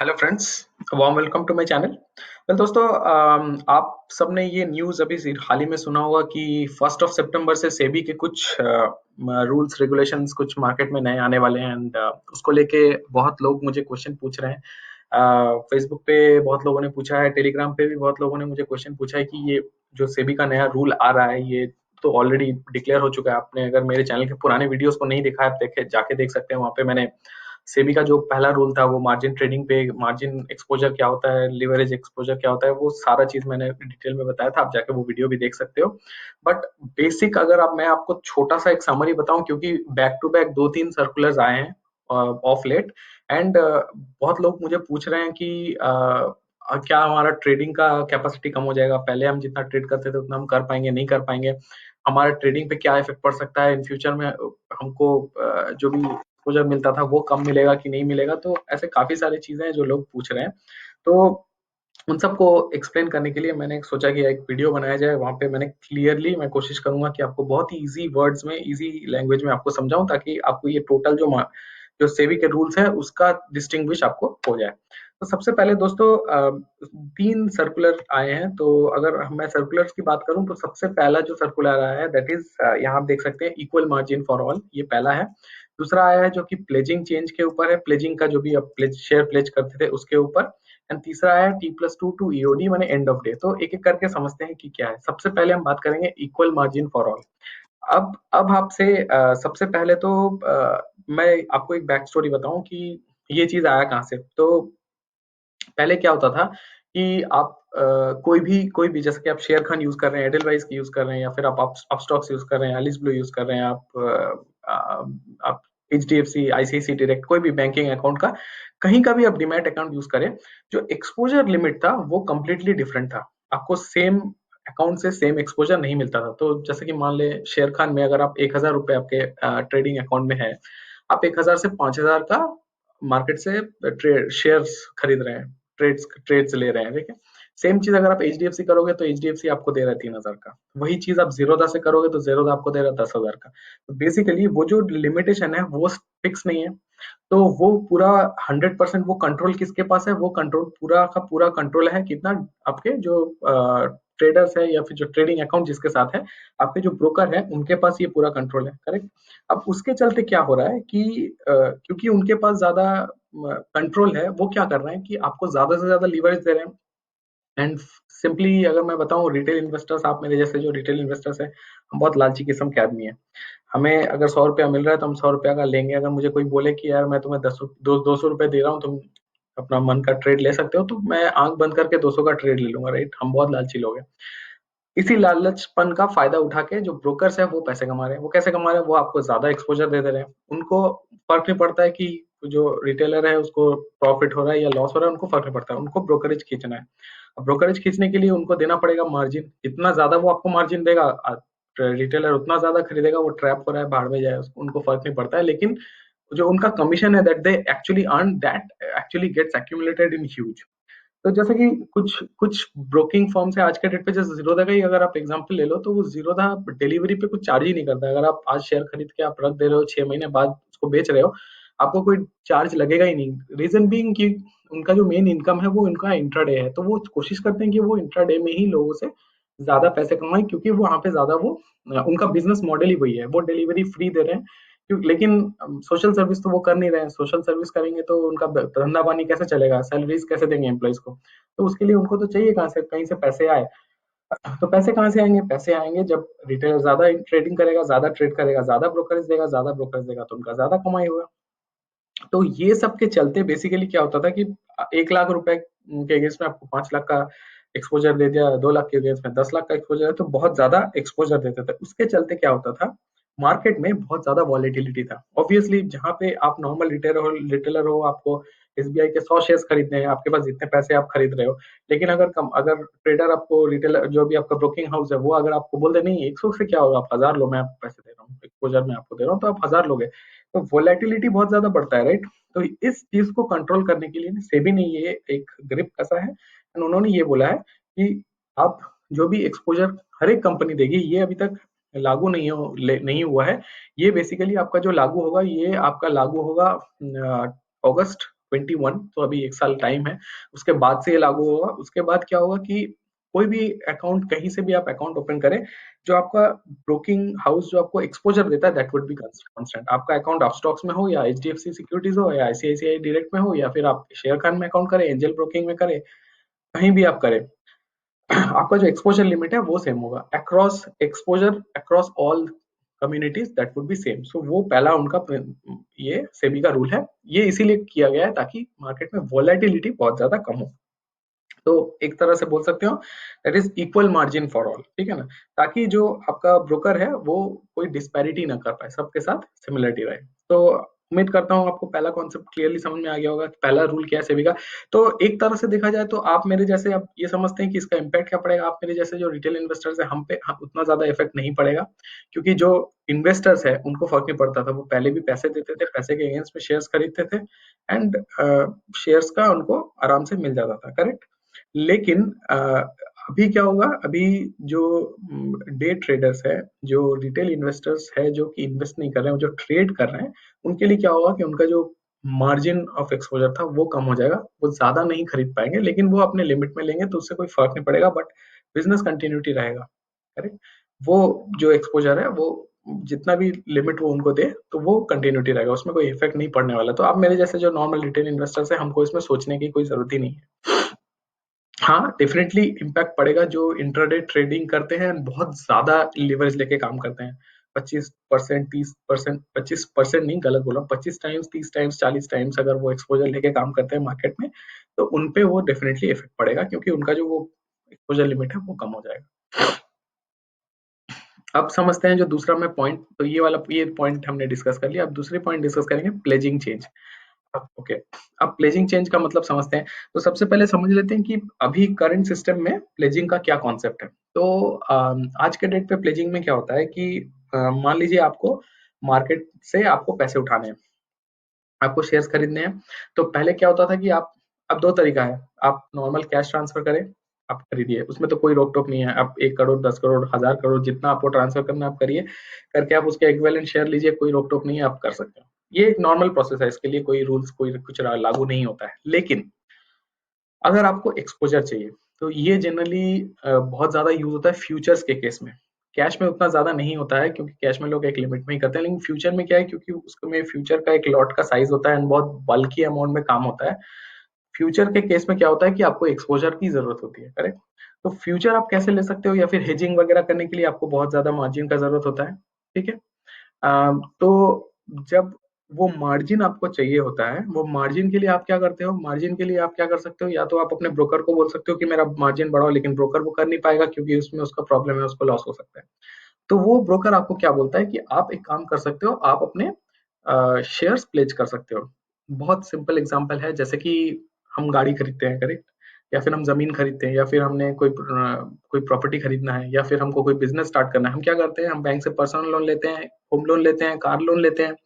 Hello friends, warm welcome to my channel. Well दोस्तों, आप सबने ये न्यूज़ अभी हाल ही में सुना होगा कि 1 सितंबर से सेबी के कुछ रूल्स रेगुलेशंस कुछ मार्केट में नए आने वाले हैं एंड उसको लेके बहुत लोग मुझे क्वेश्चन पूछ रहे हैं। फेसबुक पे बहुत लोगों ने पूछा है, टेलीग्राम पे भी बहुत लोगों ने मुझे क्वेश्चन पूछा है कि ये जो सेबी का नया रूल आ रहा है ये तो ऑलरेडी डिक्लेयर हो चुका है। आपने अगर मेरे चैनल के पुराने वीडियोस को नहीं देखा है, आप देखे जाके देख सकते हैं। वहाँ पे मैंने सेबी का जो पहला रूल था वो मार्जिन ट्रेडिंग पे मार्जिन एक्सपोजर क्या होता है, लिवरेज एक्सपोजर क्या होता है, वो सारा चीज मैंने डिटेल में बताया था। आप जाके वो वीडियो भी देख सकते हो। बट बेसिक अगर आप मैं आपको छोटा सा एक समरी बताऊं, क्योंकि बैक टू बैक 2-3 सर्कुलर्स आए हैं ऑफ लेट एंड बहुत लोग मुझे पूछ रहे हैं कि क्या हमारा ट्रेडिंग का कैपेसिटी कम हो जाएगा, पहले हम जितना ट्रेड करते थे उतना हम कर पाएंगे नहीं कर पाएंगे, हमारे ट्रेडिंग पे क्या इफेक्ट पड़ सकता है इन फ्यूचर में, हमको जो भी एक्सपोजर मिलता था वो कम मिलेगा कि नहीं मिलेगा। तो ऐसे काफी सारी चीजें हैं जो लोग पूछ रहे हैं। तो उन सबको एक्सप्लेन करने के लिए मैंने सोचा कि एक वीडियो बनाया जाए। वहां पे मैंने क्लियरली मैं कोशिश करूंगा कि आपको बहुत ही इजी वर्ड्स में, इजी लैंग्वेज में आपको समझाऊं, ताकि आपको ये टोटल जो सेबी के रूल्स है उसका डिस्टिंग्विश आपको हो जाए। तो सबसे पहले दोस्तों, 3 सर्कुलर आए हैं। तो अगर मैं सर्कुलर्स की बात करूं तो सबसे पहला जो सर्कुलर आया है दैट इज, यहाँ आप देख सकते हैं, इक्वल मार्जिन फॉर ऑल, ये पहला है। दूसरा आया है जो कि प्लेजिंग चेंज के ऊपर है, प्लेजिंग का जो भी आप शेयर प्लेज करते थे उसके ऊपर। एंड तीसरा है T+2 टू ईओडी माने एंड ऑफ डे। तो एक एक करके समझते हैं कि क्या है। सबसे पहले हम बात करेंगे इक्वल मार्जिन फॉर ऑल। अब आपसे सबसे पहले तो मैं आपको एक बैक स्टोरी बताऊं कि ये चीज आया कहाँ से। तो पहले क्या होता था कि आप कोई भी जैसे कि आप शेयर खान यूज कर रहे हैं, एडलवाइस की यूज कर रहे हैं, या फिर आप अपस्टॉक्स यूज कर रहे हैं, एलिस ब्लू यूज कर रहे हैं, आप एचडीएफसी, आईसीआईसी डायरेक्ट, कोई भी बैंकिंग अकाउंट का कहीं का भी आप डीमैट अकाउंट यूज करें, जो एक्सपोजर लिमिट था वो कंप्लीटली डिफरेंट था। आपको सेम अकाउंट से सेम एक्सपोजर नहीं मिलता था। तो जैसे कि मान ले शेयर खान में अगर आप 1,000 रुपए आपके ट्रेडिंग अकाउंट में है, आप 1,000 से 5,000 का मार्केट से ट्रेड शेयर्स खरीद रहे हैं, ट्रेड्स ट्रेड्स ले रहे हैं, ठीक है। सेम चीज अगर आप एचडीएफसी करोगे तो एचडीएफसी आपको दे रहा है 3,000 का। वही चीज आप जीरोधा से करोगे तो जीरोधा आपको दे रहा है 10,000 का। तो बेसिकली वो जो लिमिटेशन है वो फिक्स नहीं है। तो वो पूरा 100% वो कंट्रोल किसके पास है, वो कंट्रोल पूरा का पूरा कंट्रोल है कितना, आपके जो ट्रेडर्स है या फिर जो ट्रेडिंग अकाउंट जिसके साथ है, आपके जो ब्रोकर है उनके पास ये पूरा कंट्रोल है, करेक्ट। अब उसके चलते क्या हो रहा है कि क्योंकि उनके पास ज्यादा कंट्रोल है, वो क्या कर रहे हैं कि आपको ज्यादा से ज्यादा लीवरेज दे रहे हैं। एंड सिंपली अगर मैं बताऊं, रिटेल इन्वेस्टर्स, आप मेरे जैसे जो रिटेल इन्वेस्टर्स है, हम बहुत लालची किस्म के आदमी है। हमें अगर 100 रुपया मिल रहा है तो हम 100 रुपया का लेंगे। अगर मुझे कोई बोले कि यार मैं तुम्हें 200 रुपये दे रहा हूँ, तुम अपना मन का ट्रेड ले सकते हो, तो मैं आंख बंद करके 200 का ट्रेड ले लूंगा, राइट। हम बहुत लालची लोग हैं। इसी लालचपन का फायदा उठा के जो ब्रोकर्स है वो पैसे कमा रहे हैं। वो कैसे कमा रहे हैं, वो आपको ज्यादा एक्सपोजर दे दे रहे हैं। उनको फर्क नहीं पड़ता है कि जो रिटेलर है उसको प्रॉफिट हो रहा है या लॉस हो रहा है, उनको फर्क नहीं पड़ता है, उनको ब्रोकरेज खींचना है। अब ब्रोकरेज खींचने के लिए उनको देना पड़ेगा मार्जिन। जितना ज्यादा वो आपको मार्जिन देगा, रिटेलर उतना ज्यादा खरीदेगा। वो ट्रैप हो रहा है, भाड़ में जाए, उसको उनको फर्क नहीं पड़ता है। लेकिन जो उनका कमीशन है that they actually earn, that actually gets accumulated in huge. तो जैसे कि कुछ कुछ ब्रोकिंग फर्म्स है आज के डेट पे, जैसे जीरोधा का ही अगर आप एग्जांपल ले लो, तो वो जीरोधा डिलीवरी पे कुछ चार्ज ही नहीं करता है। अगर आप आज शेयर खरीद के आप रख दे रहे हो, 6 महीने बाद उसको बेच रहे हो, आपको कोई चार्ज लगेगा ही नहीं। रीजन बीइंग कि उनका जो मेन इनकम है वो उनका इंट्राडे है। तो वो कोशिश करते हैं कि वो इंट्राडे में ही लोगों से ज्यादा पैसे कमाएं, क्योंकि वो वहां पे ज्यादा वो उनका बिजनेस मॉडल ही वही है। वो डिलीवरी फ्री दे रहे हैं, लेकिन सोशल सर्विस तो वो कर नहीं रहे हैं। सोशल सर्विस करेंगे तो उनका धंधा पानी कैसे चलेगा, सैलरीज कैसे देंगे एम्प्लॉइज को। तो उसके लिए उनको तो चाहिए कहाँ से, कहीं से पैसे आए। तो पैसे कहाँ से आएंगे, पैसे आएंगे जब रिटेलर ज्यादा ट्रेडिंग करेगा, ज्यादा ट्रेड करेगा, ज्यादा ब्रोकरेज देगा, ज्यादा ब्रोकरेज देगा तो उनका ज्यादा कमाई होगा। तो ये सब के चलते बेसिकली क्या होता था कि 1 लाख रुपए के अगेंस्ट में आपको 5 लाख का एक्सपोजर दे दिया, 2 लाख के अगेंस्ट में 10 लाख का एक्सपोजर है, तो बहुत ज्यादा एक्सपोजर देते थे। उसके चलते क्या होता था, मार्केट में बहुत ज्यादा वॉलेटिलिटी था। ऑब्वियसली जहां पे आप नॉर्मल रिटेलर हो, आपको एसबीआई के 100 शेयर खरीदने हैं, आपके पास जितने पैसे आप खरीद रहे हो। लेकिन अगर ट्रेडर आपको, रिटेलर जो भी आपका ब्रोकिंग हाउस है, वो अगर आपको बोल दे नहीं 100 से क्या होगा, आप 1,000 लो, मैं आपको पैसे दे रहा हूँ, एक्सपोजर मैं आपको दे रहा हूँ, तो आप 1,000 लोगे। तो वोलेटिलिटी बहुत ज्यादा बढ़ता है, राइट। तो इस चीज को कंट्रोल करने के लिए सेबी ने ये एक ग्रिप कसा है एंड उन्होंने ये बोला है कि आप जो भी एक्सपोजर हर एक कंपनी देगी, ये अभी तक लागू नहीं हुआ है। ये बेसिकली आपका जो लागू होगा, ये आपका लागू होगा अगस्त 2021, तो अभी 1 साल टाइम है। उसके बाद से ये लागू होगा। उसके बाद क्या होगा कि कोई भी अकाउंट, कहीं से भी आप अकाउंट ओपन करें, जो आपका ब्रोकिंग हाउस जो आपको एक्सपोज़र देता है, दैट वुड बी कांस्टेंट। आपका अकाउंट अपस्टॉक्स में हो या एचडीएफसी सिक्योरिटीज हो या आईसीआईसीआई डायरेक्ट में हो या फिर आप शेयर खान में अकाउंट करें, एंजल ब्रोकिंग में करें, कहीं भी आप करें, आपका जो एक्सपोजर लिमिट है वो सेम होगा across exposure across all communities, that would be same. So वो पहला उनका ये सेबी का रूल है। ये इसीलिए किया गया है ताकि मार्केट में वोलेटिलिटी बहुत ज्यादा कम हो। तो एक तरह से बोल सकते हो that is equal margin for all, ठीक है ना, ताकि जो आपका ब्रोकर है वो कोई डिस्पैरिटी ना कर पाए, सबके साथ सिमिलरिटी रहे। तो उम्मीद करता हूँ आपको पहला कॉन्सेप्ट क्लियरली समझ में आ गया होगा कि पहला रूल क्या है सेबी का। तो एक तरह से देखा जाए तो आप मेरे जैसे, आप ये समझते हैं कि इसका इम्पैक्ट क्या पड़ेगा, आप मेरे जैसे जो रिटेल इन्वेस्टर्स है हम पे उतना ज्यादा इफेक्ट नहीं पड़ेगा, क्योंकि जो इन्वेस्टर्स है उनको फर्क नहीं पड़ता था, वो पहले भी पैसे देते थे, पैसे के अगेंस्ट में शेयर्स खरीदते थे, एंड शेयर्स का उनको आराम से मिल जाता था, करेक्ट। लेकिन अभी क्या होगा, अभी जो डे ट्रेडर्स है, जो रिटेल इन्वेस्टर्स है, जो कि इन्वेस्ट नहीं कर रहे हैं, जो ट्रेड कर रहे हैं, उनके लिए क्या होगा कि उनका जो मार्जिन ऑफ एक्सपोजर था वो कम हो जाएगा, वो ज्यादा नहीं खरीद पाएंगे, लेकिन वो अपने लिमिट में लेंगे तो उससे कोई फर्क नहीं पड़ेगा, बट बिजनेस कंटिन्यूटी रहेगा, करेक्ट। वो जो एक्सपोजर है वो जितना भी लिमिट वो उनको दे तो वो कंटिन्यूटी रहेगा, उसमें कोई इफेक्ट नहीं पड़ने वाला। तो आप मेरे जैसे जो नॉर्मल रिटेल इन्वेस्टर्स है, हमको इसमें सोचने की कोई जरूरत ही नहीं है। हाँ, डेफिनेटली इम्पैक्ट पड़ेगा जो इंट्राडे ट्रेडिंग करते हैं, बहुत ज्यादा लिवरेज लेके काम करते हैं, 25%, 30%, 25% नहीं, गलत बोला, 25 टाइम्स, 30 टाइम्स, 40 टाइम्स अगर वो एक्सपोजर लेके काम करते हैं मार्केट में, तो उनपे वो डेफिनेटली इफेक्ट पड़ेगा, क्योंकि उनका जो वो एक्सपोजर लिमिट है वो कम हो जाएगा। अब समझते हैं जो दूसरा मैं पॉइंट, तो ये वाला, ये पॉइंट हमने डिस्कस कर लिया, अब दूसरे पॉइंट डिस्कस करेंगे, प्लेजिंग चेंज। अब ओके, अब प्लेजिंग चेंज का मतलब समझते हैं। तो सबसे पहले समझ लेते हैं कि अभी करंट सिस्टम में प्लेजिंग का क्या कॉन्सेप्ट है। तो आज के डेट पे प्लेजिंग में क्या होता है कि मान लीजिए आपको मार्केट से आपको पैसे उठाने हैं, आपको शेयर्स खरीदने हैं। तो पहले क्या होता था कि आप, अब दो तरीका है, आप नॉर्मल कैश ट्रांसफर करें, आप खरीदिए, उसमें तो कोई रोक टोक नहीं है, आप 1 करोड़, 10 करोड़, 1000 करोड़, जितना आपको ट्रांसफर करना आप करिए, करके आप उसके इक्विवेलेंट शेयर लीजिए, कोई रोक टोक नहीं है, आप कर सकते हो। ये एक नॉर्मल प्रोसेस है, इसके लिए कोई रूल्स, कोई कुछ लागू नहीं होता है। लेकिन अगर आपको एक्सपोजर चाहिए, तो ये जनरली बहुत ज्यादा यूज होता है फ्यूचर्स के केस में। कैश में उतना ज्यादा नहीं होता है, क्योंकि कैश में लोग एक लिमिट में ही करते हैं, लेकिन फ्यूचर में क्या है, क्योंकि उसमें फ्यूचर का एक लॉट का साइज होता है एंड बहुत बल्की अमाउंट में काम होता है। फ्यूचर के केस में क्या होता है कि आपको एक्सपोजर की जरूरत होती है, करेक्ट। तो फ्यूचर आप कैसे ले सकते हो, या फिर हेजिंग वगैरह करने के लिए आपको बहुत ज्यादा मार्जिन का जरूरत होता है, ठीक है। तो जब वो मार्जिन आपको चाहिए होता है, वो मार्जिन के लिए आप क्या करते हो, मार्जिन के लिए आप क्या कर सकते हो, या तो आप अपने ब्रोकर को बोल सकते हो कि मेरा मार्जिन बढ़ाओ, लेकिन ब्रोकर वो कर नहीं पाएगा, क्योंकि उसमें उसका प्रॉब्लम है, उसको लॉस हो सकता है। तो वो ब्रोकर आपको क्या बोलता है कि आप एक काम कर सकते हो, आप अपने शेयर्स प्लेज कर सकते हो। बहुत सिंपल एग्जांपल है, जैसे कि हम गाड़ी खरीदते हैं, करेक्ट, या फिर हम जमीन खरीदते हैं, या फिर हमने कोई प्रॉपर्टी खरीदना है, या फिर हमको कोई बिजनेस स्टार्ट करना है, हम क्या करते हैं, हम बैंक से पर्सनल लोन लेते हैं, होम लोन लेते हैं, कार लोन लेते हैं,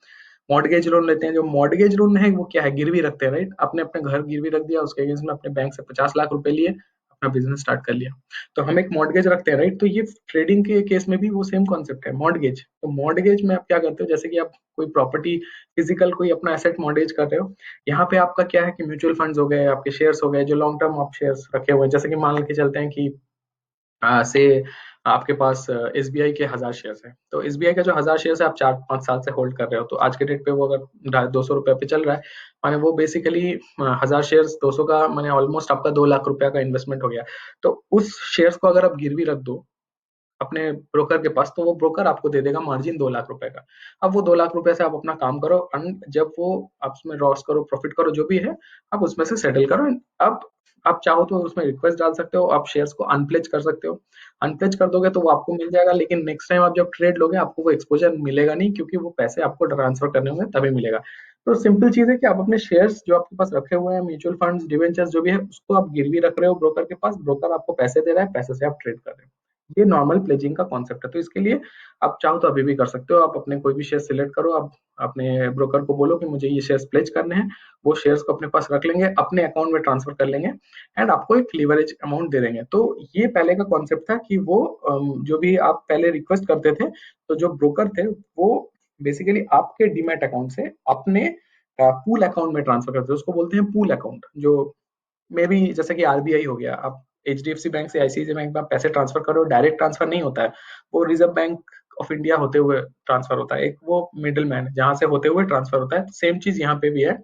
मॉर्गेज लोन लेते हैं। जो मॉर्गेज लोन है वो क्या है, गिरवी रखते हैं, राइट। आपने अपने घर गिरवी रख दिया, उसके अगेंस्ट में अपने बैंक से 50 लाख रुपए लिए, अपना बिजनेस स्टार्ट कर लिया, तो हम एक मॉर्गेज रखते हैं, राइट। तो ये ट्रेडिंग के केस में भी वो सेम कॉन्सेप्ट है, मॉर्गेज। तो मॉर्गेज में आप क्या करते हो, जैसे कि आप कोई प्रॉपर्टी, फिजिकल कोई अपना एसेट मॉर्गेज कर रहे हो, यहाँ पे आपका क्या है कि म्यूचुअल फंड्स हो गए, आपके शेयर्स हो गए, जो लॉन्ग टर्म आप शेयर्स रखे हुए हैं, जैसे कि मान के चलते हैं कि से आपके पास एसबीआई के 1000 शेयर है, तो एसबीआई का जो 1000 शेयर है आप 4-5 साल से होल्ड कर रहे हो, तो आज के डेट पे वो अगर 200 रुपए पे चल रहा है, माने वो बेसिकली 1000 शेयर, 200 का माने ऑलमोस्ट आपका 2 लाख रुपया का इन्वेस्टमेंट हो गया। तो उस शेयर्स को अगर आप गिरवी रख दो अपने ब्रोकर के पास, तो वो ब्रोकर आपको दे देगा मार्जिन 2 लाख रुपए का। अब वो 2 लाख रुपए से आप अपना काम करो, एंड जब वो आप उसमें लॉस करो, प्रॉफिट करो, जो भी है, आप उसमें से सेटल करो। अब आप चाहो तो उसमें रिक्वेस्ट डाल सकते हो, आप शेयर्स को अनप्लेज कर सकते हो। अनप्लेज कर दोगे तो वो आपको मिल जाएगा, लेकिन नेक्स्ट टाइम आप जब ट्रेड लोगे आपको वो एक्सपोजर मिलेगा नहीं, क्योंकि वो पैसे आपको ट्रांसफर करने होंगे तभी मिलेगा। तो सिंपल चीज है कि आप अपने शेयर्स जो आपके पास रखे हुए हैं, म्यूचुअल फंड्स, डिवेंचर्स, जो भी है, उसको आप गिरवी रख रहे हो ब्रोकर के पास, ब्रोकर आपको पैसे दे रहा है, पैसे से आप ट्रेड कर रहे हो। ये नॉर्मल प्लेजिंग का कॉन्सेप्ट है। तो इसके लिए आप चाहो तो अभी भी कर सकते हो, आप अपने कोई भी शेयर सिलेक्ट करो, आप अपने ब्रोकर को बोलो कि मुझे ये शेयर्स प्लेज करने हैं, वो शेयर्स को अपने पास रख लेंगे, अपने अकाउंट में ट्रांसफर कर लेंगे, एंड आपको एक लीवरेज अमाउंट दे देंगे। तो ये पहले का कॉन्सेप्ट था कि वो जो भी आप पहले रिक्वेस्ट करते थे, तो जो ब्रोकर थे वो बेसिकली आपके डीमैट अकाउंट से अपने पूल अकाउंट में ट्रांसफर करते हैं, उसको बोलते हैं पूल अकाउंट। जो मे बी जैसे कि आरबीआई हो गया, आप एचडीएफसी बैंक से आईसीआईसीआई बैंक में आप पैसे ट्रांसफर करो, डायरेक्ट ट्रांसफर नहीं होता है, वो रिजर्व बैंक ऑफ इंडिया होते हुए ट्रांसफर होता है, एक वो मिडिल मैन जहां से होते हुए ट्रांसफर होता है। सेम चीज यहाँ पे भी है।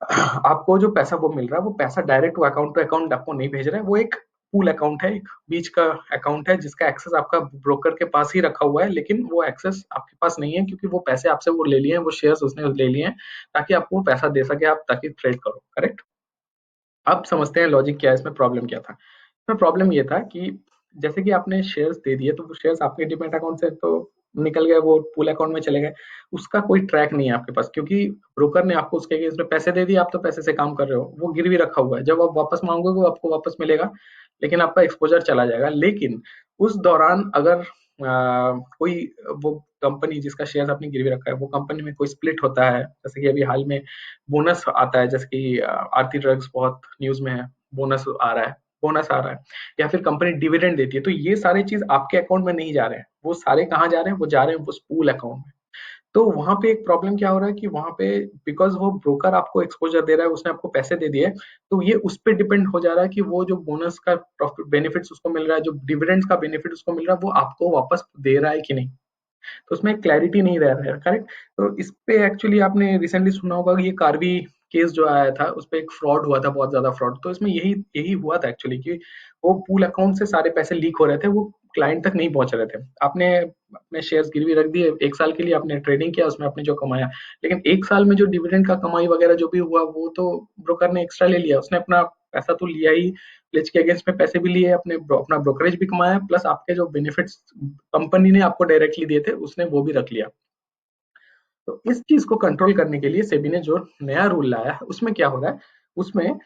आपको जो पैसा वो मिल रहा है, वो पैसा डायरेक्ट अकाउंट टू अकाउंट आपको नहीं भेज रहा है, वो एक पूल अकाउंट है, एक बीच का अकाउंट है जिसका एक्सेस आपका ब्रोकर के पास ही रखा हुआ है, लेकिन वो एक्सेस आपके पास नहीं है, क्योंकि वो पैसे आपसे वो ले लिए हैं, वो शेयर्स उसने ले लिए हैं ताकि आपको वो पैसा दे सके, आप ताकि ट्रेड करो। करेक्ट। अब समझते हैं लॉजिक क्या है, इसमें प्रॉब्लम क्या था। इसमें प्रॉब्लम ये था कि जैसे कि आपने शेयर्स दे दिए, तो वो शेयर्स आपके डिमेट अकाउंट से तो निकल गए, वो पूल अकाउंट में चले गए। उसका कोई ट्रैक नहीं है आपके पास, क्योंकि ब्रोकर ने आपको उसके अगेंस्ट में पैसे दे दिए, आप तो पैसे से काम कर रहे हो, वो गिरवी रखा हुआ है, जब आप वापस मांगोगे वो आपको वापस मिलेगा, लेकिन आपका एक्सपोजर चला जाएगा। लेकिन उस दौरान अगर कोई वो कंपनी जिसका शेयर आपने गिरवी रखा है, वो कंपनी में कोई स्प्लिट होता है, जैसे कि अभी हाल में बोनस आता है, जैसे कि आरती ड्रग्स बहुत न्यूज में है, बोनस आ रहा है, बोनस आ रहा है, या फिर कंपनी डिविडेंड देती है, तो ये सारी चीज आपके अकाउंट में नहीं जा रहे हैं, वो सारे कहाँ जा रहे हैं, वो जा रहे हैं उस पूल अकाउंट में। तो वहां पे एक प्रॉब्लम क्या हो रहा है कि वहां पे बिकॉज वो ब्रोकर आपको एक्सपोजर दे रहा है, उसने आपको पैसे दे दिए, तो ये उस पर डिपेंड हो जा रहा है कि वो जो बोनस का प्रॉफिट बेनिफिट्स उसको मिल रहा है, जो डिविडेंड्स का बेनिफिट उसको मिल रहा है, वो आपको वापस दे रहा है कि नहीं। तो उसमें क्लैरिटी नहीं रह रहा है। करेक्ट। तो इस पे एक्चुअली आपने रिसेंटली सुना होगा कि ये कार्बी केस जो आया था, उस पे एक फ्रॉड हुआ था, बहुत ज्यादा फ्रॉड। तो इसमें यही यही हुआ था एक्चुअली कि वो पूल अकाउंट से सारे पैसे लीक हो रहे थे, वो क्लाइंट तक नहीं पहुंच रहे थे। आपने अपने शेयर्स गिरवी रख दिए, एक साल के लिए आपने ट्रेडिंग किया, उसमें आपने जो कमाया, लेकिन एक साल में जो डिविडेंड का कमाई वगैरह जो भी हुआ, वो तो ब्रोकर ने एक्स्ट्रा ले लिया, उसने अपना पैसा तो लिया ही, प्लेज के अगेंस्ट में पैसे भी लिए, अपना ब्रोकरेज भी कमाया, प्लस आपके जो बेनिफिट्स कंपनी ने आपको डायरेक्टली दिए थे उसने वो भी रख लिया। तो इस चीज को कंट्रोल करने के लिए सेबी ने जो नया रूल लाया है, उसमें क्या हो रहा है, उसमें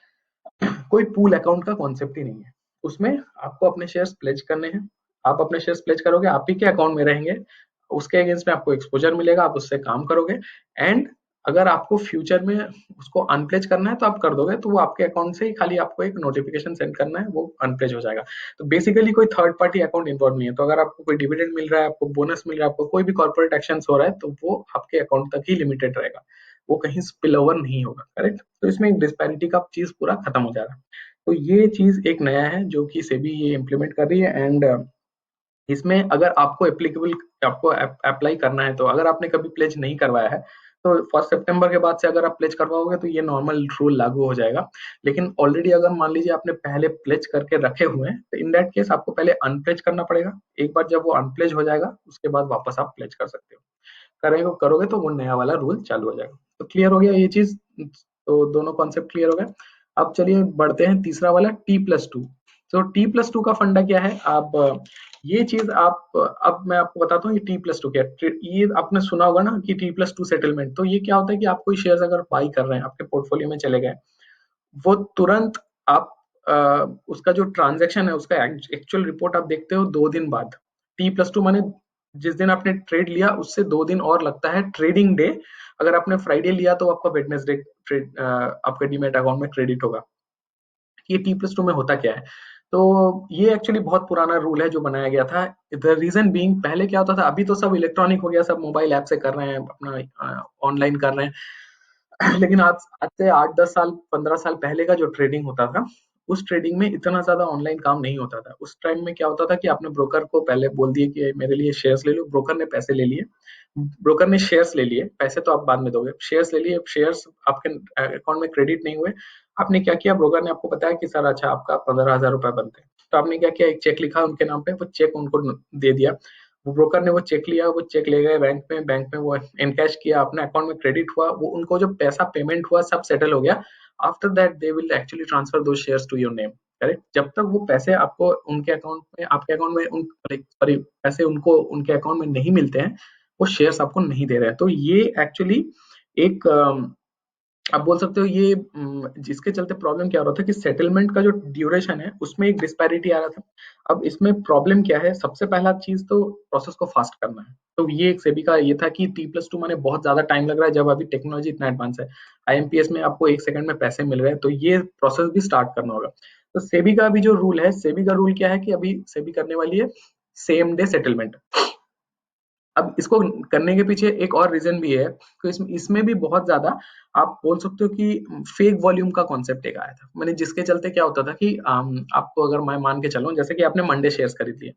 कोई पूल अकाउंट का कॉन्सेप्ट ही नहीं है। उसमें आपको अपने शेयर्स प्लेज करने हैं, आप अपने शेयर्स प्लेज करोगे, आप ही के अकाउंट में रहेंगे, उसके अगेंस्ट में आपको एक्सपोजर मिलेगा, आप उससे काम करोगे, एंड अगर आपको फ्यूचर में उसको अनप्लेज करना है तो आप कर दोगे, तो वो आपके अकाउंट से ही खाली आपको एक नोटिफिकेशन सेंड करना है, वो अनप्लेज हो जाएगा। तो बेसिकली कोई थर्ड पार्टी अकाउंट इन्वॉल्व नहीं है। तो अगर आपको कोई डिविडेंड मिल रहा है, आपको बोनस मिल रहा है, आपको कोई भी कॉर्पोरेट एक्शन हो रहा है, तो वो आपके अकाउंट तक ही लिमिटेड रहेगा, वो कहीं स्पिल ओवर नहीं होगा। करेक्ट। तो इसमें एक डिस्पैरिटी का चीज पूरा खत्म हो जा रहा है। तो ये चीज एक नया है जो कि सेबी ये इम्प्लीमेंट कर रही है। एंड इसमें अगर आपको एप्लीकेबल, आपको अप्लाई करना है, तो अगर आपने कभी प्लेज नहीं करवाया है, तो 1 सितंबर के बाद से अगर आप प्लेज करवाओगे तो ये नॉर्मल रूल लागू हो जाएगा। लेकिन ऑलरेडी अगर मान लीजिए आपने पहले प्लेज करके रखे हुए हैं, तो इन दैट केस आपको पहले अनप्लेज करना पड़ेगा। एक बार जब वो अनप्लेज हो जाएगा, उसके बाद वापस आप प्लेज कर सकते हो। करेंगे करोगे तो वो नया वाला रूल चालू हो जाएगा। तो क्लियर हो गया ये चीज। तो दोनों कॉन्सेप्ट क्लियर हो गए। अब चलिए बढ़ते हैं तीसरा वाला, T+2। तो T+2 का फंडा क्या है, आप ये चीज आप अब मैं आपको बताता हूँ ये T+2 क्या है। ये आपने सुना होगा ना कि T+2 सेटलमेंट। तो ये क्या होता है कि आप कोई शेयर अगर बाई कर रहे हैं, आपके पोर्टफोलियो में चले गए, वो तुरंत आप उसका जो ट्रांजैक्शन है, उसका एक्चुअल रिपोर्ट आप देखते हो 2 दिन बाद। T+2 माने जिस दिन आपने ट्रेड लिया उससे 2 दिन और लगता है ट्रेडिंग डे। अगर आपने फ्राइडे लिया तो आपका वेडनेसडे ट्रेड आपके डीमेट अकाउंट में क्रेडिट होगा। ये T+2 में होता क्या है, तो ये एक्चुअली बहुत पुराना रूल है जो बनाया गया था। द रीजन बीइंग, पहले क्या होता था, अभी तो सब इलेक्ट्रॉनिक हो गया, सब मोबाइल ऐप से कर रहे हैं, अपना ऑनलाइन कर रहे हैं। लेकिन आज आज से 8-10 साल 15 साल पहले का जो ट्रेडिंग होता था, उस ट्रेडिंग में इतना ज्यादा ऑनलाइन काम नहीं होता था। उस टाइम में क्या होता था कि आपने ब्रोकर को पहले बोल दिए कि मेरे लिए शेयर्स ले लो, ब्रोकर ने पैसे ले लिए, ब्रोकर ने शेयर्स ले लिए, पैसे तो आप बाद में दोगे, शेयर्स ले लिए, शेयर्स आपके अकाउंट में क्रेडिट नहीं हुए। आपने क्या किया, ब्रोकर ने आपको बताया कि सर अच्छा आपका 15,000 रुपए बनते हैं, तो आपने क्या किया, एक चेक लिखा उनके नाम पे, वो चेक उनको दे दिया। वो ब्रोकर ने वो चेक लिया, वो चेक ले गए बैंक में, बैंक में वो एनकैश किया, अपने अकाउंट में क्रेडिट हुआ, वो उनको जो पैसा पेमेंट हुआ सब सेटल हो गया। After that they will actually transfer दो shares to your name. Correct. जब तक वो पैसे आपको उनके अकाउंट में, आपके अकाउंट में उन सॉरी पैसे उनको उनके अकाउंट में नहीं मिलते हैं, वो शेयर्स आपको नहीं दे रहे हैं। तो ये एक्चुअली एक आप बोल सकते हो ये जिसके चलते प्रॉब्लम क्या हो रहा था कि सेटलमेंट का जो ड्यूरेशन है उसमें एक डिस्पैरिटी आ रहा था। अब इसमें प्रॉब्लम क्या है, सबसे पहला चीज तो प्रोसेस को फास्ट करना है। तो ये एक सेबी का ये था कि T+2 माने बहुत ज्यादा टाइम लग रहा है, जब अभी टेक्नोलॉजी इतना एडवांस है, आईएमपीएस में आपको 1 सेकंड में पैसे मिल रहे हैं, तो ये प्रोसेस भी स्टार्ट करना होगा। तो सेबी का अभी जो रूल है, सेबी का रूल क्या है कि अभी सेबी करने वाली है सेम डे सेटलमेंट। अब इसको करने के पीछे एक और रीजन भी है, तो इसमें भी बहुत ज्यादा आप बोल सकते हो कि फेक वॉल्यूम का कॉन्सेप्ट एक आया था, मैंने जिसके चलते क्या होता था कि आपको अगर मैं मान के चलूं, जैसे कि आपने मंडे शेयर्स खरीद लिए,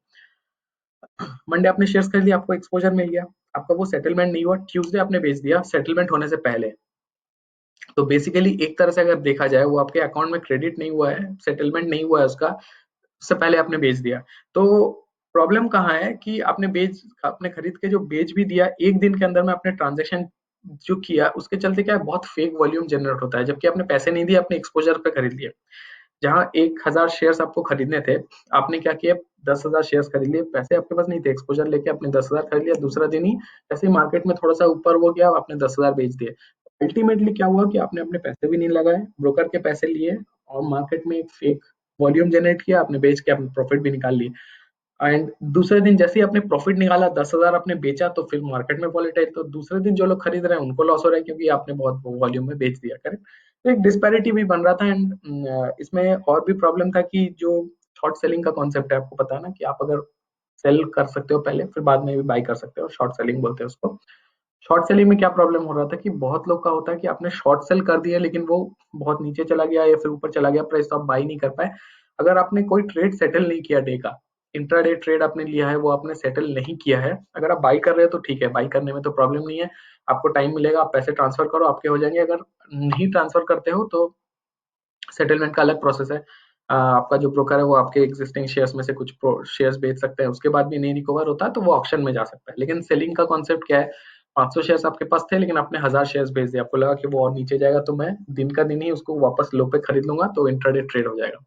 मंडे आपने शेयर्स खरीद लिया, आपको एक्सपोजर मिल गया, आपका वो सेटलमेंट नहीं हुआ, ट्यूसडे आपने बेच दिया सेटलमेंट होने से पहले, तो बेसिकली एक तरह से अगर देखा जाए वो आपके अकाउंट में क्रेडिट नहीं हुआ है, सेटलमेंट नहीं हुआ है उसका, उससे पहले आपने बेच दिया। तो प्रॉब्लम कहाँ है कि आपने खरीद के जो बेच भी दिया, एक दिन के अंदर में आपने ट्रांजेक्शन जो किया उसके चलते क्या है, बहुत फेक वॉल्यूम जनरेट होता है, जबकि आपने पैसे नहीं दिए, अपने एक्सपोजर पे खरीद लिए। जहाँ 1000 शेयर्स आपको खरीदने थे, आपने क्या किया, 10,000 शेयर्स खरीद लिए, पैसे आपके पास नहीं थे, एक्सपोजर लेके आपने 10,000 खरीद लिया, दूसरा दिन ही ऐसे ही मार्केट में थोड़ा सा ऊपर हो गया, आपने 10,000 बेच दिए। अल्टीमेटली क्या हुआ कि आपने अपने पैसे भी नहीं लगाए, ब्रोकर के पैसे लिए और मार्केट में एक फेक वॉल्यूम जनरेट किया, आपने बेच के अपने प्रॉफिट भी निकाल लिए। एंड दूसरे दिन जैसे ही आपने प्रॉफिट निकाला, 10,000 आपने बेचा, तो फिर मार्केट में वॉलेटाइल, तो दूसरे दिन जो लोग खरीद रहे हैं उनको लॉस हो रहा है, क्योंकि आपने बहुत वॉल्यूम में बेच दिया, करेक्ट। तो एक डिस्पैरिटी भी बन रहा था। एंड इसमें और भी प्रॉब्लम था कि जो शॉर्ट सेलिंग का कॉन्सेप्ट है, आपको पता है ना कि आप अगर सेल कर सकते हो पहले, फिर बाद में भी बाई कर सकते हो, शॉर्ट सेलिंग बोलते हैं उसको। शॉर्ट सेलिंग में क्या प्रॉब्लम हो रहा था कि बहुत लोग का होता है कि आपने शॉर्ट सेल कर दिया, लेकिन वो बहुत नीचे चला गया या फिर ऊपर चला गया प्राइस, तो आप बाई नहीं कर पाए। अगर आपने कोई ट्रेड सेटल नहीं किया डे का, इंट्राडे ट्रेड आपने लिया है वो आपने सेटल नहीं किया है, अगर आप बाई कर रहे हो तो ठीक है, बाई करने में तो प्रॉब्लम नहीं है, आपको टाइम मिलेगा, आप पैसे ट्रांसफर करो, आपके हो जाएंगे। अगर नहीं ट्रांसफर करते हो तो सेटलमेंट का अलग प्रोसेस है। आपका जो ब्रोकर है वो आपके एग्जिस्टिंग शेयर्स में से कुछ शेयर्स बेच सकते हैं, उसके बाद भी नहीं रिकवर होता है तो वो ऑक्शन में जा सकता है। लेकिन सेलिंग का कॉन्सेप्ट क्या है, 500 शेयर्स आपके पास थे, लेकिन आपने 1000 शेयर्स बेच दिए, आपको लगा कि वो और नीचे जाएगा तो मैं दिन का दिन ही उसको वापस लो पे खरीद लूंगा, तो इंट्राडे ट्रेड हो जाएगा।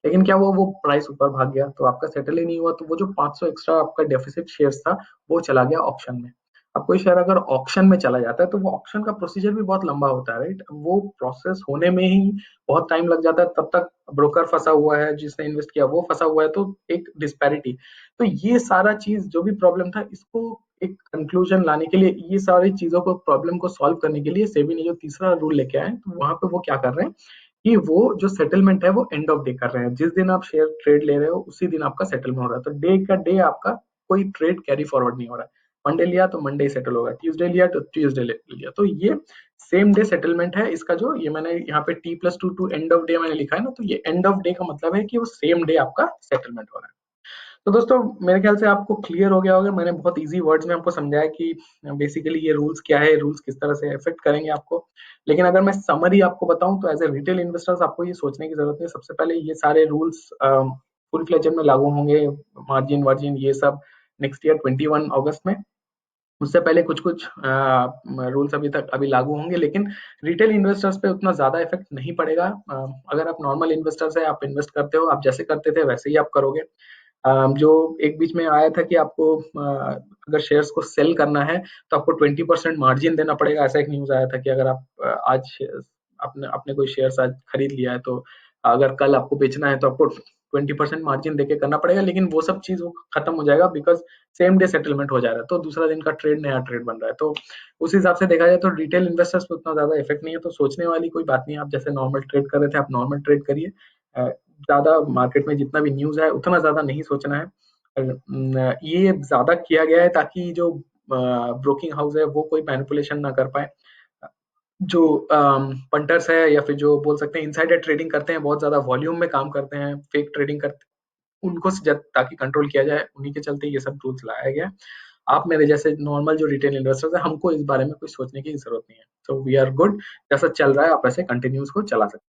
लेकिन क्या वो प्राइस ऊपर भाग गया, तो आपका सेटल ही नहीं हुआ, तो वो जो 500 एक्स्ट्रा आपका डेफिसिट शेयर्स था वो चला गया ऑक्शन में। अब कोई शेयर अगर ऑक्शन में चला जाता है तो वो ऑक्शन का प्रोसीजर भी बहुत लंबा होता है, राइट, वो प्रोसेस होने में ही बहुत टाइम लग जाता है, तब तक ब्रोकर फंसा हुआ है, जिसने इन्वेस्ट किया वो फंसा हुआ है, तो एक डिस्पैरिटी। तो ये सारा चीज जो भी प्रॉब्लम था, इसको एक कंक्लूजन लाने के लिए, ये सारी चीजों को प्रॉब्लम को सॉल्व करने के लिए सेबी ने जो तीसरा रूल लेके आए, तो वहां पे वो क्या कर रहे हैं कि वो जो सेटलमेंट है वो एंड ऑफ डे कर रहे हैं, जिस दिन आप शेयर ट्रेड ले रहे हो उसी दिन आपका सेटलमेंट हो रहा है, तो डे का डे आपका कोई ट्रेड कैरी फॉरवर्ड नहीं हो रहा है। मंडे लिया तो मंडे ही सेटल होगा, ट्यूसडे लिया तो ट्यूसडे लिया, तो ये सेम डे सेटलमेंट है इसका। जो ये मैंने यहाँ पे T+2 to end of day मैंने लिखा है ना, तो ये एंड ऑफ डे का मतलब है कि वो सेम डे आपका सेटलमेंट हो रहा है। तो दोस्तों मेरे ख्याल से आपको क्लियर हो गया होगा, मैंने बहुत इजी वर्ड्स में आपको समझाया कि बेसिकली ये रूल्स क्या है, रूल्स किस तरह से इफेक्ट करेंगे आपको। लेकिन अगर मैं समरी आपको बताऊं तो एज ए रिटेल इन्वेस्टर्स आपको ये सोचने की जरूरत है, सबसे पहले ये सारे रूल्स फुल फ्लेजेड में लागू होंगे, मार्जिन वार्जिन ये सब नेक्स्ट ईयर 21 अगस्त में। उससे पहले कुछ कुछ रूल्स अभी लागू होंगे, लेकिन रिटेल इन्वेस्टर्स पे उतना ज्यादा इफेक्ट नहीं पड़ेगा। अगर आप नॉर्मल इन्वेस्टर्स है, आप इन्वेस्ट करते हो, आप जैसे करते थे वैसे ही आप करोगे। जो एक बीच में आया था कि आपको अगर शेयर्स को सेल करना है तो आपको 20% मार्जिन देना पड़ेगा, ऐसा एक न्यूज आया था कि अगर आप आज अपने अपने कोई शेयर्स आज खरीद लिया है, तो अगर कल आपको बेचना है तो आपको 20% मार्जिन देके करना पड़ेगा, लेकिन वो सब चीज वो खत्म हो जाएगा, बिकॉज सेम डे सेटलमेंट हो जा रहा है, तो दूसरा दिन का ट्रेड नया ट्रेड बन रहा है। तो उस हिसाब से देखा जाए तो रिटेल इन्वेस्टर्स पे उतना ज्यादा इफेक्ट नहीं है, तो सोचने वाली कोई बात नहीं है। आप जैसे नॉर्मल ट्रेड कर रहे थे, आप नॉर्मल ट्रेड करिए। ज्यादा मार्केट में जितना भी न्यूज है उतना ज्यादा नहीं सोचना है। ये ज्यादा किया गया है ताकि जो ब्रोकिंग हाउस है वो कोई मैनिपुलेशन ना कर पाए। जो पंटर्स है या फिर जो बोल सकते हैं इनसाइडर ट्रेडिंग करते हैं, बहुत ज्यादा वॉल्यूम में काम करते हैं, फेक ट्रेडिंग करते हैं, उनको ताकि कंट्रोल किया जाए, उन्हीं के चलते ये सब रूल्स लाया गया है। आप मेरे जैसे नॉर्मल जो रिटेल इन्वेस्टर्स है, हमको इस बारे में कुछ सोचने की जरूरत नहीं है, तो वी आर गुड। जैसा चल रहा है आप ऐसे कंटिन्यूस को चला सकते हैं।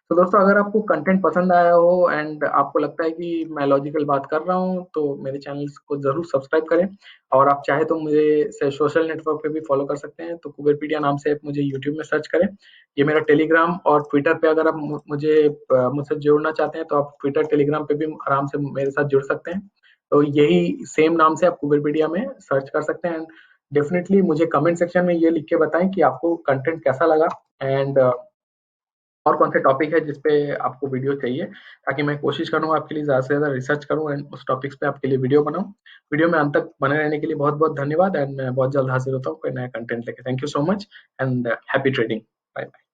तो दोस्तों अगर आपको कंटेंट पसंद आया हो एंड आपको लगता है कि मैं लॉजिकल बात कर रहा हूँ, तो मेरे चैनल को जरूर सब्सक्राइब करें। और आप चाहे तो मुझे से सोशल नेटवर्क पे भी फॉलो कर सकते हैं, तो कुबेरपीडिया नाम से मुझे यूट्यूब में सर्च करें। ये मेरा टेलीग्राम और ट्विटर पे, अगर आप मुझसे जुड़ना चाहते हैं तो आप ट्विटर टेलीग्राम पे भी आराम से मेरे साथ जुड़ सकते हैं। तो यही सेम नाम से आप कुबेरपीडिया में सर्च कर सकते हैं। एंड डेफिनेटली मुझे कमेंट सेक्शन में ये लिख के बताएं कि आपको कंटेंट कैसा लगा, एंड और कौन से टॉपिक है जिस पे आपको वीडियो चाहिए, ताकि मैं कोशिश करूँ आपके लिए ज़्यादा से ज़्यादा रिसर्च करूँ एंड उस टॉपिक्स पे आपके लिए वीडियो बनाऊँ। वीडियो में अंत तक बने रहने के लिए बहुत बहुत धन्यवाद, एंड मैं बहुत जल्द हाजिर होता हूँ कोई नया कंटेंट लेके। Thank you so much and happy trading. Bye bye.